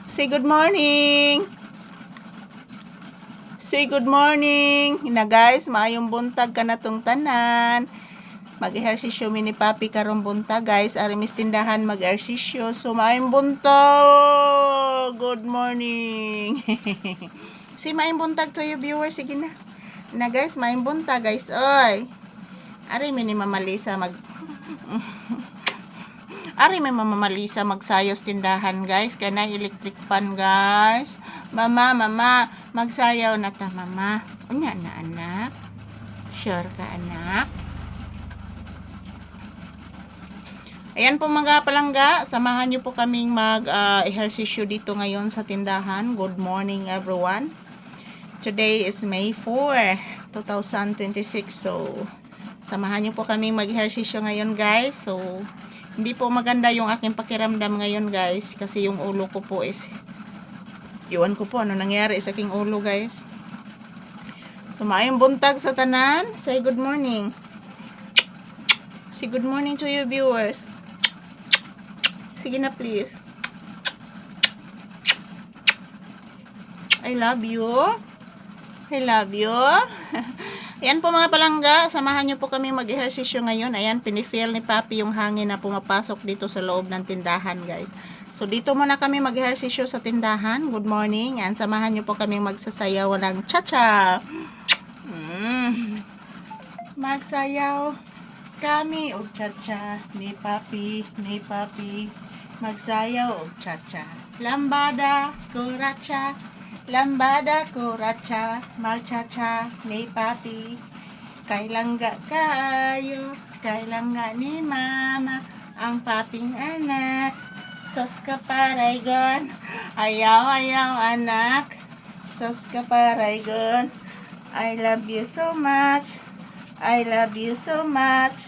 Say good morning. Say good morning. Na guys, maayong buntag ka na tong tanan. Mag-ehersisyo mi ni Papi karong buntag guys. Arimis tindahan mag-ehersisyo. So maayong buntag. Good morning. Si maayong buntag to you viewers. Sige na. Na guys, maayong buntag guys. Oy. Ari mi ni Mama Lisa Ari may mamamalisa magsayos tindahan guys. Kaya na electric pan guys. Mama, magsayaw na ta mama. Unya na anak. Sure ka anak. Ayan po mga palangga. Samahan nyo po kaming mag-ehersisyo dito ngayon sa tindahan. Good morning everyone. Today is May 4, 2026. So, samahan nyo po kaming mag-ehersisyo ngayon guys. So, hindi po maganda yung aking pakiramdam ngayon guys. Kasi yung ulo ko po is, iwan ko po ano nangyari sa aking ulo guys. So maayong buntag sa tanan. Say good morning. Say good morning to you viewers. Sige na please. I love you. I love you. Ayan po mga palangga, samahan nyo po kami mag-ehersisyo ngayon. Ayan, pinifeel ni Papi yung hangin na pumapasok dito sa loob ng tindahan guys. So dito muna kami mag-ehersisyo sa tindahan. Good morning. Ayan, samahan nyo po kami magsasayaw ng cha-cha. Magsayaw kami og cha-cha ni Papi, ni Papi. Magsayaw og cha-cha. Lambada, kuracha. Lambada kuracha, magcha-cha ni Papi. Kailangga kayo, kailangga ni Mama, ang paping anak. Sos ka paraygon, ayaw anak. Sos ka paraygon, I love you so much. I love you so much.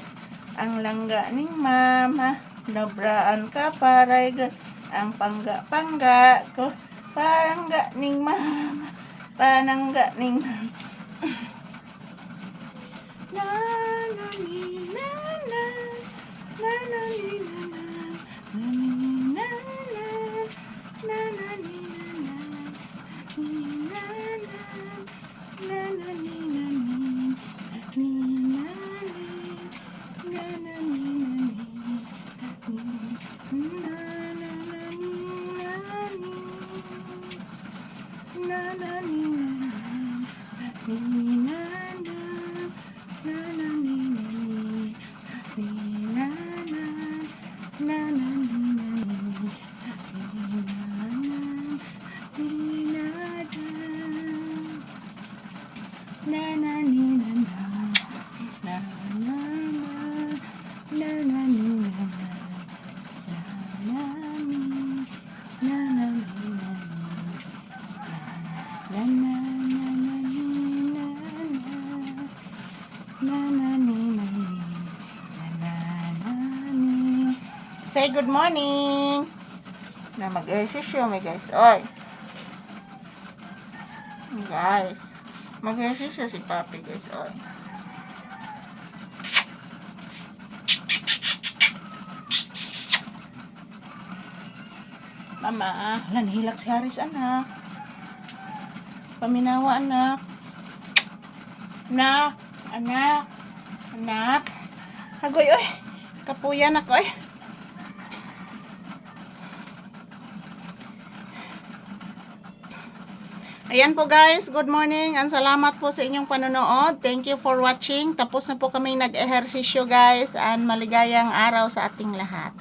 Ang langga ni Mama, nabraan ka paraygon, ang pangga ko. Parangga ning mama, panangga ning mama. Na na ni na na, na na ni na na, na ni na na, na na ni na na, ni na na, na na ni na ni, ni na ni, na na ni na ni, Say good morning. Na mag-ehersisyo may guys. Oy. Guys. Mag-ehersisyo si Papi guys. Oy. Mama, hala nahilak si Haris anak. Paminawa anak. Anak. Agoy oy. Kapuyan ako oy. Ayan po guys, good morning and salamat po sa inyong panonood. Thank you for watching. Tapos na po kami nag-ehersisyo guys and maligayang araw sa ating lahat.